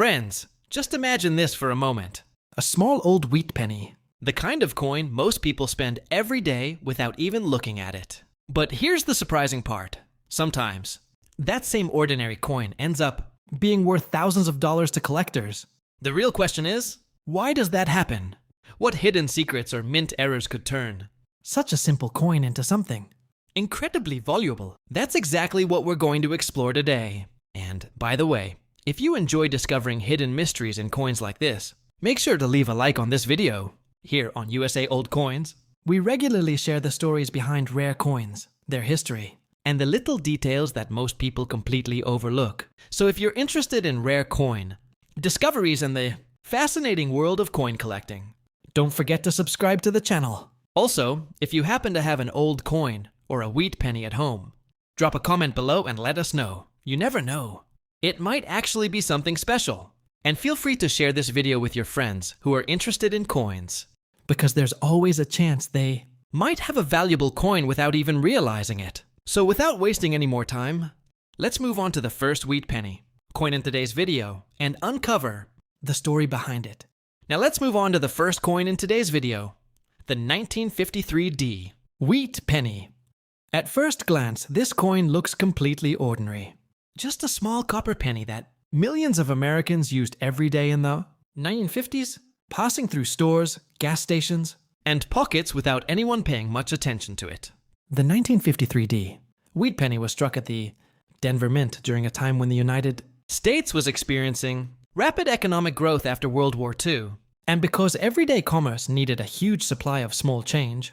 Friends, just imagine this for a moment. A small old wheat penny. The kind of coin most people spend every day without even looking at it. But here's the surprising part. Sometimes, that same ordinary coin ends up Being worth thousands of dollars to collectors. The real question is, why does that happen? What hidden secrets or mint errors could turn Such a simple coin into something incredibly valuable? That's exactly what we're going to explore today. And by the way, if you enjoy discovering hidden mysteries in coins like this, make sure to leave a like on this video. Here on USA Old Coins, We regularly share the stories behind rare coins, their history, and the little details that most people completely overlook. So if you're interested in rare coin, discoveries, and the fascinating world of coin collecting. Don't forget to subscribe to the channel. Also, if you happen to have an old coin or a wheat penny at home, drop a comment below and let us know. You never know. It might actually be something special. And feel free to share this video with your friends who are interested in coins. Because there's always a chance they Might have a valuable coin without even realizing it. So without wasting any more time, let's move on to the first wheat penny coin in today's video and uncover. the story behind it. Now let's move on to the first coin in today's video, the 1953D wheat penny. At first glance, this coin looks completely ordinary. Just a small copper penny that Millions of Americans used every day in the 1950s passing through stores, gas stations. and pockets without anyone paying much attention to it. The 1953D wheat penny was struck at the Denver Mint during a time when the United States was experiencing rapid economic growth after World War II. And because everyday commerce needed a huge supply of small change,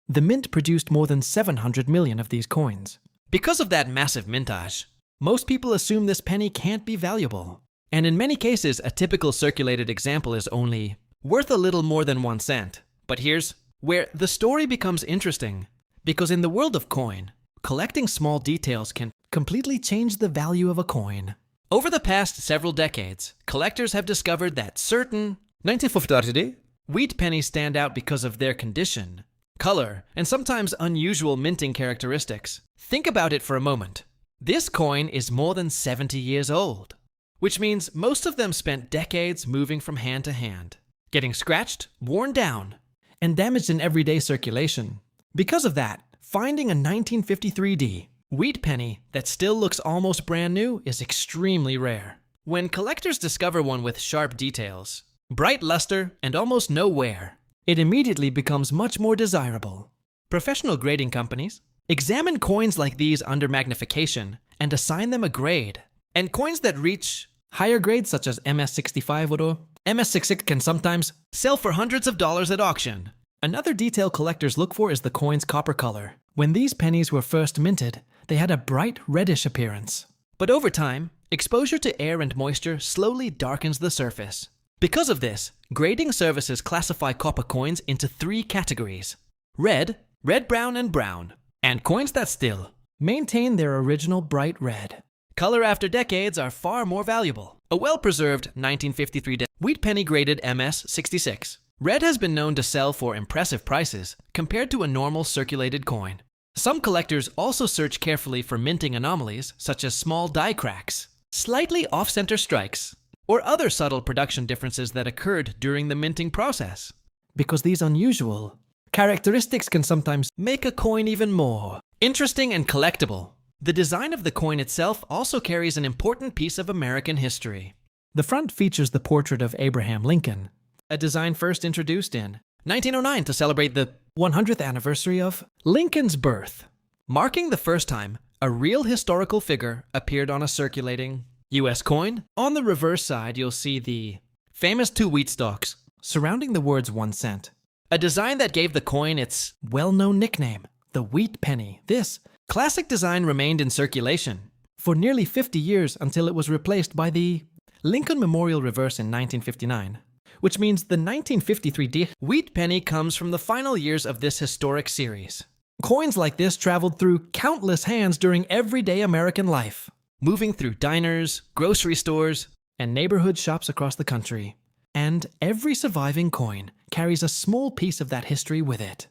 the mint produced more than 700 million of these coins. Because of that massive mintage, most people assume this penny can't be valuable. And in many cases, a typical circulated example is only worth a little more than 1 cent. But here's where the story becomes interesting. Because in the world of coin, collecting small details can Completely changed the value of a coin. Over the past several decades, collectors have discovered that certain 1950 wheat pennies stand out because of their condition, color, and sometimes unusual minting characteristics. Think about it for a moment. This coin is more than 70 years old, which means most of them spent decades moving from hand to hand, getting scratched, worn down, And damaged in everyday circulation. Because of that, finding a 1953D wheat penny that still looks almost brand new is extremely rare. When collectors discover one with sharp details, bright luster, and almost no wear, it immediately becomes much more desirable. professional grading companies examine coins like these under magnification and assign them a grade. And coins that reach Higher grades such as MS65 or MS66 can sometimes. sell for hundreds of dollars at auction. Another detail collectors look for is the coin's copper color. When these pennies were first minted, they had a bright reddish appearance. But over time, exposure to air and moisture slowly darkens the surface. Because of this, grading services classify copper coins into 3 categories: red, red-brown, and brown, and coins that still Maintain their original bright red. color after decades are far more valuable. A well-preserved 1953 wheat penny graded MS66. Red has been known to sell for impressive prices compared to a normal circulated coin. Some collectors also search carefully for minting anomalies such as small die cracks, slightly off-center strikes, or other subtle production differences that occurred during the minting process. Because these unusual characteristics can sometimes. Make a coin even more interesting and collectible. The design of the coin itself also carries an important piece of American history. The front features the portrait of Abraham Lincoln, A design first introduced in 1909 to celebrate the 100th anniversary of Lincoln's birth. marking the first time a real historical figure appeared on a circulating U.S. coin. On the reverse side, you'll see the famous 2 wheat stalks, Surrounding the words 1 cent, a design that gave the coin its well-known nickname, the wheat penny. This classic design remained in circulation for nearly 50 years until it was replaced by the Lincoln Memorial Reverse in 1959, which means the 1953D wheat penny comes from the final years of this historic series, coins like this traveled through countless hands during everyday American life moving through diners, grocery stores, and neighborhood shops across the country. And every surviving coin carries a small piece of that history with it.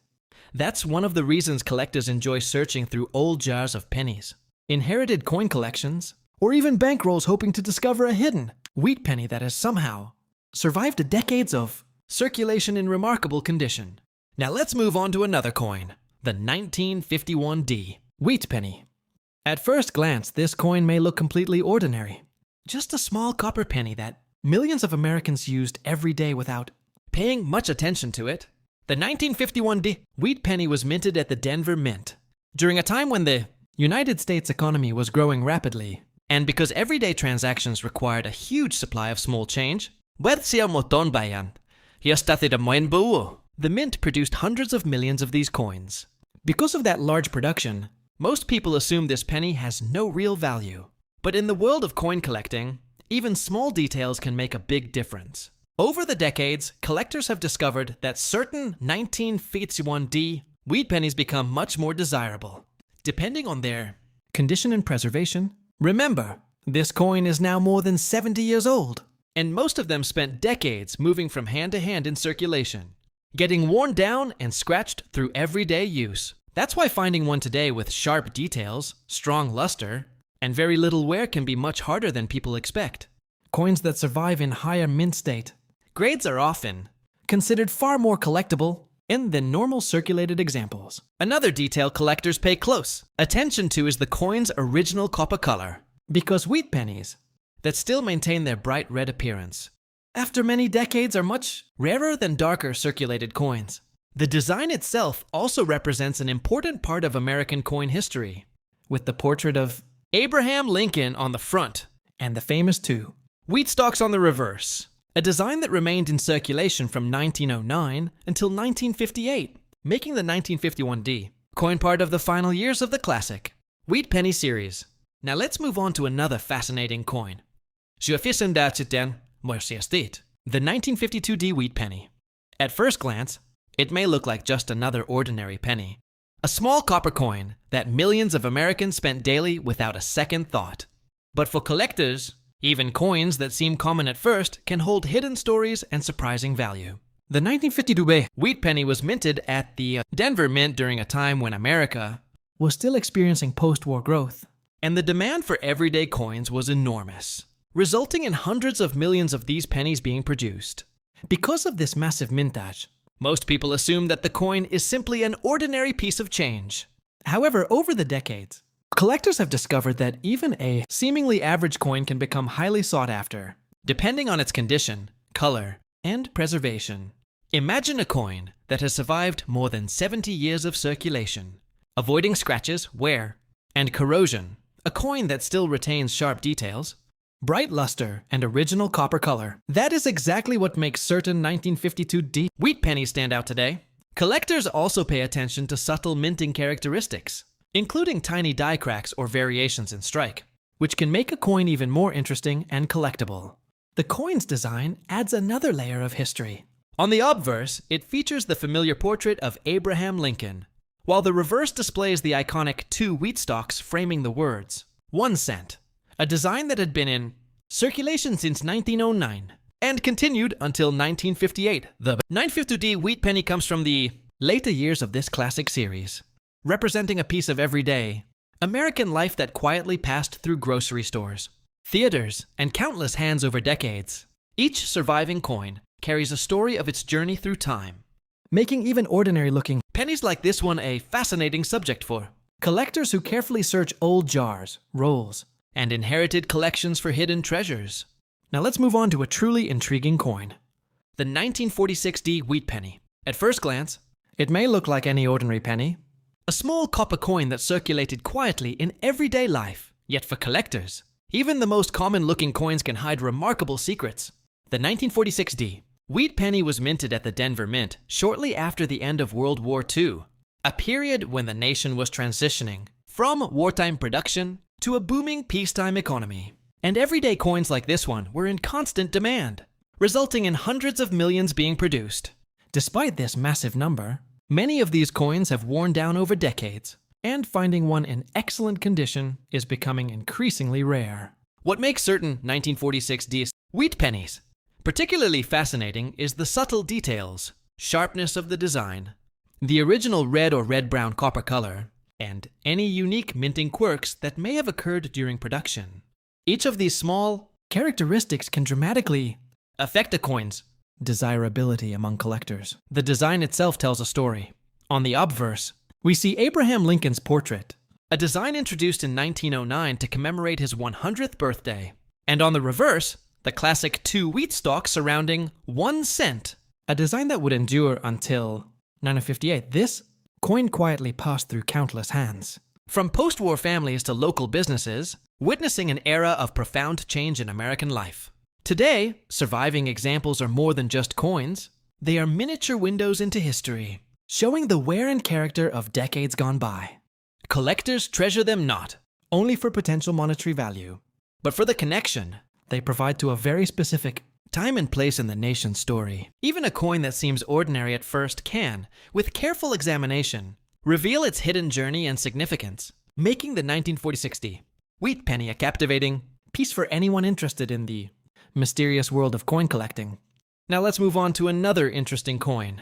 That's one of the reasons collectors enjoy searching through old jars of pennies. Inherited coin collections or even bankrolls hoping to discover a hidden wheat penny that has somehow survived decades of circulation in remarkable condition. Now let's move on to another coin, the 1951D. wheat penny. At first glance, this coin may look completely ordinary. Just a small copper penny that millions of Americans used every day without Paying much attention to it, the 1951D wheat penny was minted at the Denver Mint during a time when the United States economy was growing rapidly. and because everyday transactions required a huge supply of small change. The mint produced hundreds of millions of these coins. Because of that large production, Most people assume this penny has no real value. But in the world of coin collecting, even small details can make a big difference. Over the decades, collectors have discovered that certain 1951D wheat pennies become much more desirable, depending on their condition and preservation. Remember, this coin is now more than 70 years old. and most of them spent decades moving from hand to hand in circulation, getting worn down and scratched through everyday use. That's why finding one today with sharp details, strong luster, and very little wear can be much harder than people expect. Coins that survive in higher mint state, Grades are often considered far more collectible than normal circulated examples. another detail collectors pay close attention to is the coin's original copper color Because wheat pennies, that still maintain their bright red appearance. after many decades, are much Rarer than darker circulated coins. The design itself also represents an important part of American coin history, with the portrait of Abraham Lincoln on the front, and the famous two. wheat stalks on the reverse, a design that remained in circulation from 1909 until 1958, making the 1951D coin part of the final years of the classic wheat penny series. Now let's move on to another fascinating coin. The 1952D wheat penny. At first glance, it may look like just another ordinary penny, a small copper coin that millions of Americans spent daily without a second thought. But for collectors, even coins that seem common at first can hold hidden stories and surprising value. The 1952B Wheat penny was minted at the Denver Mint during a time when America was still experiencing post-war growth. and the demand for everyday coins was enormous, resulting in hundreds of millions of these pennies being produced. Because of this massive mintage. Most people assume that the coin is simply an ordinary piece of change. However, over the decades, collectors have discovered that even a seemingly average coin can become highly sought after. Depending on its condition, color, and preservation. Imagine a coin that has survived more than 70 years of circulation, avoiding scratches, wear, and corrosion. A coin that still retains sharp details, Bright luster and original copper color. That is exactly what makes certain 1952D wheat pennies stand out today. Collectors also pay attention to subtle minting characteristics, including tiny die cracks or variations in strike. which can make a coin even more interesting and collectible. The coin's design adds another layer of history. On the obverse, it features the familiar portrait of Abraham Lincoln, while the reverse displays the iconic 2 wheat stalks framing the words, 1 cent, a design that had been in circulation since 1909 and continued until 1958. The 950D wheat penny comes from the later years of this classic series, representing a piece of everyday American life that quietly passed through grocery stores, theaters, and countless hands over decades. Each surviving coin carries a story of its journey through time, Making even ordinary-looking pennies like this one a fascinating subject for collectors who carefully search old jars, rolls. and inherited collections for hidden treasures. Now let's move on to a truly intriguing coin. The 1946D wheat penny. At first glance, It may look like any ordinary penny, a small copper coin that circulated quietly in everyday life. Yet for collectors, even the most common-looking coins can hide remarkable secrets. The 1946D wheat penny was minted at the Denver Mint shortly after the end of World War II, a period when the nation was transitioning from wartime production to a booming peacetime economy. And everyday coins like this one were in constant demand, resulting in hundreds of millions being produced. Despite this massive number, many of these coins have worn down over decades, and finding one in excellent condition is becoming increasingly rare. What makes certain 1946D wheat pennies particularly fascinating is the subtle details, sharpness of the design, the original red or red-brown copper color, and any unique minting quirks that may have occurred during production. Each of these small characteristics can dramatically affect a coin's desirability among collectors. The design itself tells a story. On the obverse, we see Abraham Lincoln's portrait, a design introduced in 1909 to commemorate his 100th birthday. And on the reverse, the classic 2 wheat stalks surrounding 1 cent, a design that would endure until 1958. This coin quietly passed through countless hands. From post-war families to local businesses, witnessing an era of profound change in American life. Today, surviving examples are more than just coins. They are miniature windows into history, showing the wear and character of decades gone by. Collectors treasure them not only for potential monetary value, but for the connection they provide to a very specific time and place in the nation's story. Even a coin that seems ordinary at first can, with careful examination, reveal its hidden journey and significance, making the 1946 wheat penny a captivating piece for anyone interested in the mysterious world of coin collecting. Now let's move on to another interesting coin.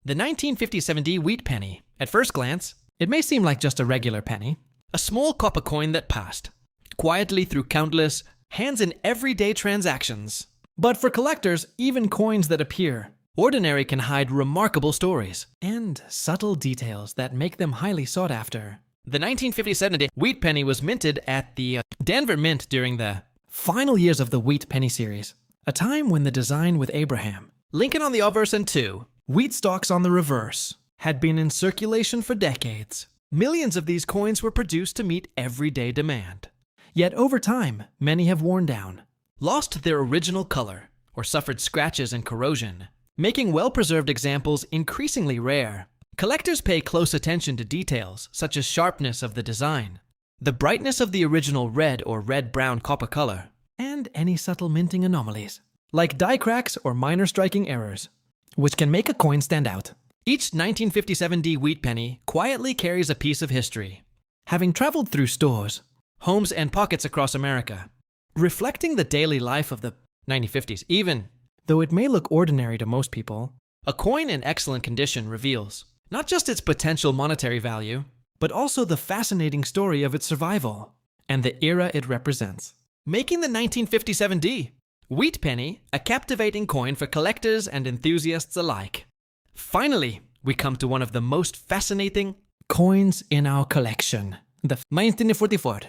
The 1957 wheat penny. At first glance, it may seem like just a regular penny, a small copper coin that passed quietly through countless hands in everyday transactions. But for collectors, even coins that appear ordinary can hide remarkable stories and subtle details that make them highly sought after. The 1957 wheat penny was minted at the Denver Mint during the final years of the wheat penny series, a time when the design with Abraham Lincoln on the obverse and 2 wheat stalks on the reverse had been in circulation for decades. Millions of these coins were produced to meet everyday demand. Yet over time, many have worn down, lost their original color, or suffered scratches and corrosion, making well-preserved examples increasingly rare. Collectors pay close attention to details such as sharpness of the design, the brightness of the original red or red-brown copper color, and any subtle minting anomalies, like die cracks or minor striking errors, which can make a coin stand out. Each 1957 wheat penny quietly carries a piece of history, having traveled through stores, homes, and pockets across America, reflecting the daily life of the 1950s. Even though it may look ordinary to most people, a coin in excellent condition reveals not just its potential monetary value, but also the fascinating story of its survival and the era it represents, making the 1957 wheat penny a captivating coin for collectors and enthusiasts alike. Finally, we come to one of the most fascinating coins in our collection, the 1944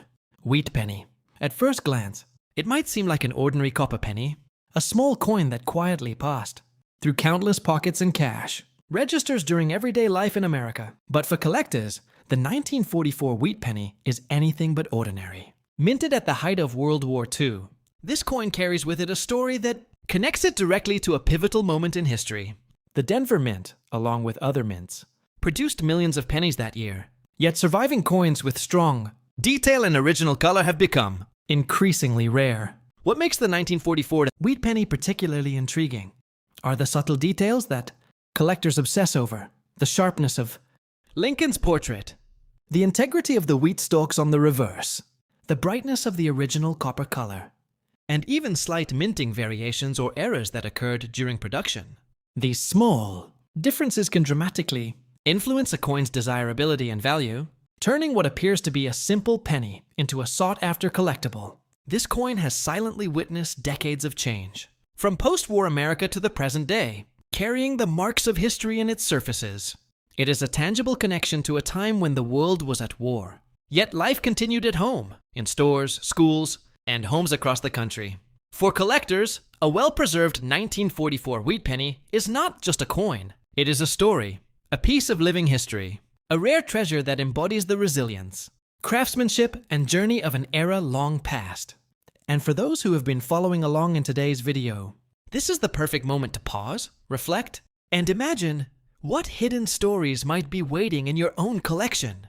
wheat penny. At first glance, it might seem like an ordinary copper penny, a small coin that quietly passed through countless pockets and cash registers during everyday life in America. But for collectors, the 1944 wheat penny is anything but ordinary. Minted at the height of World War II, this coin carries with it a story that connects it directly to a pivotal moment in history. The Denver Mint, along with other mints, produced millions of pennies that year. Yet surviving coins with strong detail and original color have become increasingly rare. What makes the 1944 wheat penny particularly intriguing are the subtle details that collectors obsess over, the sharpness of Lincoln's portrait, the integrity of the wheat stalks on the reverse, the brightness of the original copper color, and even slight minting variations or errors that occurred during production. These small differences can dramatically influence a coin's desirability and value, turning what appears to be a simple penny into a sought-after collectible. This coin has silently witnessed decades of change, from post-war America to the present day, carrying the marks of history in its surfaces. It is a tangible connection to a time when the world was at war. Yet life continued at home, in stores, schools, and homes across the country. For collectors, a well-preserved 1944 wheat penny is not just a coin. It is a story, a piece of living history, a rare treasure that embodies the resilience, craftsmanship, and journey of an era long past. And for those who have been following along in today's video, this is the perfect moment to pause, reflect, and imagine what hidden stories might be waiting in your own collection.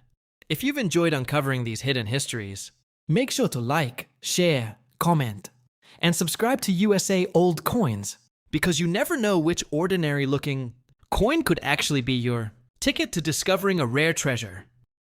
If you've enjoyed uncovering these hidden histories, make sure to like, share, comment, and subscribe to USA Old Coins, because you never know which ordinary-looking coin could actually be your ticket to discovering a rare treasure.